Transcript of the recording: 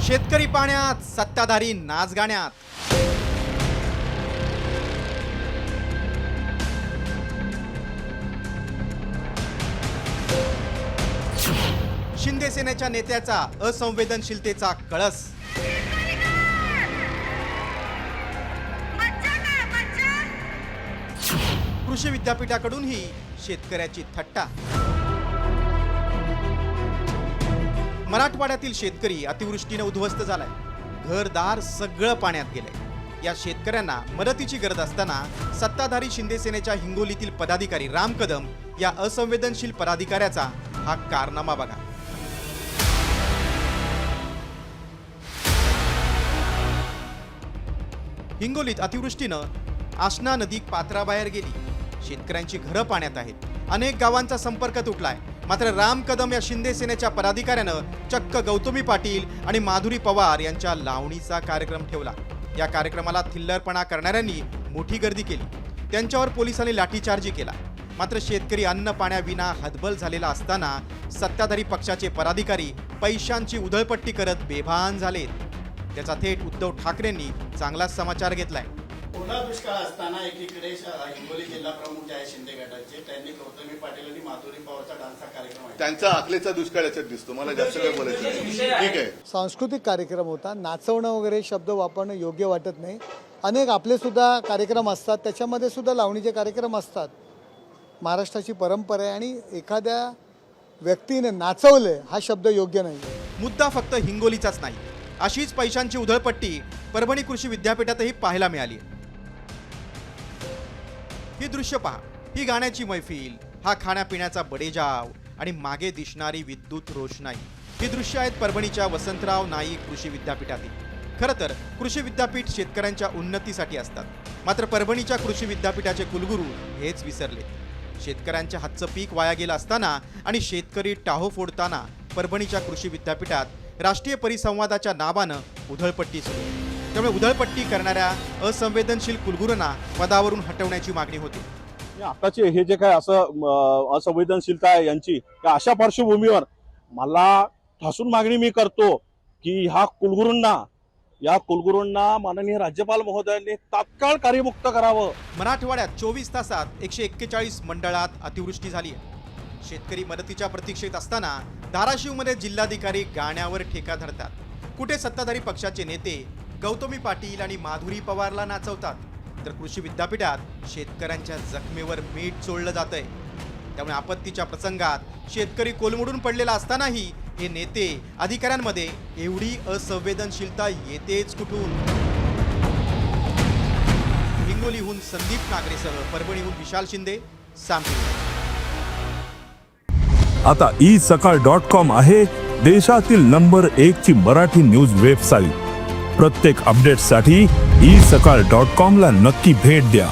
शेतकरी पाण्यात, सत्ताधारी नाचगाण्यात। शिंदे सेनेच्या नेत्याचा असंवेदनशीलतेचा कळस। कृषी विद्यापीठाकडूनही शेतकऱ्याची थट्टा। मराठवाड्यातील शेतकरी अतिवृष्टीने उद्ध्वस्त झालाय, घरदार सगळं पाण्यात गेलंय। या शेतकऱ्यांना मदतीची गरज असताना सत्ताधारी शिंदे सेनेच्या हिंगोलीतील पदाधिकारी राम कदम या असंवेदनशील पदाधिकाऱ्याचा हा कारनामा बघा। हिंगोलीत अतिवृष्टीनं आशना नदी पात्राबाहेर गेली, शेतकऱ्यांची घरं पाण्यात आहेत, अनेक गावांचा संपर्क तुटलाय। मात्र राम कदम या शिंदे सेनेच्या पदाधिकाऱ्यानं चक्क गौतमी पाटील आणि माधुरी पवार यांच्या लावणीचा कार्यक्रम ठेवला। या कार्यक्रमाला थिल्लरपणा करणाऱ्यांनी मोठी गर्दी केली, त्यांच्यावर पोलिसांनी लाठीचार्ज केला। मात्र शेतकरी अन्न पाण्याविना हतबल झालेला असताना सत्ताधारी पक्षाचे पदाधिकारी पैशांची उधळपट्टी करत बेभान झालेत। त्याचा थेट उद्धव ठाकरेंनी चांगलाच समाचार घेतलाय। ओला दुष्काळ असताना एकीकडे हिंगोली जिल्हा प्रमुख जे आहे शिंदे गटाचे, त्यांनी गौतमी पाटील आणि माधुरी पवारचा डान्सचा कार्यक्रम आहे, त्यांचा आखलेचा दुष्काळ याच्यात दिसतो। मला जास्त काय बोलायचं नाही, ठीक आहे। सांस्कृतिक कार्यक्रम होता, नाचवणं वगैरे शब्द वापरणं योग्य वाटत नाही। अनेक आपले सुद्धा कार्यक्रम असतात, त्याच्यामध्ये सुद्धा लावणीचे कार्यक्रम असतात। महाराष्ट्राची परंपरा आहे आणि एखाद्या व्यक्तीने नाचवले हा शब्द योग्य नाही। मुद्दा फक्त हिंगोलीचाच नाही, अशीच पैशांची उधळपट्टी परभणी कृषी विद्यापीठातही पाहायला मिळाली। ही दृश्य पहा, ही गाण्याची मैफिल, हा खाण्यापिण्याचा बडेजाव आणि मागे दिसणारी विद्युत रोषणाई, ही दृश्य आहेत परभणीच्या वसंतराव नाईक कृषी विद्यापीठातील। खरं तर कृषी विद्यापीठ शेतकऱ्यांच्या उन्नतीसाठी असतात, मात्र परभणीच्या कृषी विद्यापीठाचे कुलगुरू हेच विसरले। शेतकऱ्यांच्या हातचं पीक वाया गेलं असताना आणि शेतकरी टाहो फोडताना परभणीच्या कृषी विद्यापीठात राष्ट्रीय परिसंवादाच्या नावानं उधळपट्टी सुरू। त्यामुळे उधळपट्टी करणाऱ्या असंवेदनशील कुलगुरूंना पदावरून हटवण्याची मागणी होती। आताचे हे जे काय असं असंवेदनशीलता आहे यांची, अशा पार्श्वभूमीवर मला ठासून मागणी मी करतो की या कुलगुरूंना माननीय राज्यपाल महोदयांनी तात्काळ कार्यमुक्त करावं। मराठवाड्यात 24 तासात 141 मंडळात अतिवृष्टी झाली आहे। शेतकरी मदतीच्या प्रतीक्षेत असताना धाराशिवमध्ये जिल्हाधिकारी गाण्यावर ठेका धरतात। कुठे सत्ताधारी पक्षाचे नेते गौतमी पाटील आणि माधुरी पवारला नाचवतात, तर कृषी विद्यापीठात शेतकऱ्यांच्या जखमेवर मीठ चोळलं जातंय। त्यामुळे आपत्तीच्या प्रसंगात शेतकरी कोलमडून पडलेला असतानाही हे नेते अधिकाऱ्यांमध्ये एवढी असंवेदनशीलता येतेच कुठून? हिंगोलीहून संदीप नागरेसह परभणीहून विशाल शिंदे, सामठी। आता isakal.com आहे देशातील नंबर 1 ची मराठी न्यूज वेबसाईट। प्रत्येक अपडेटसाठी isakal.com ला नक्की भेट द्या।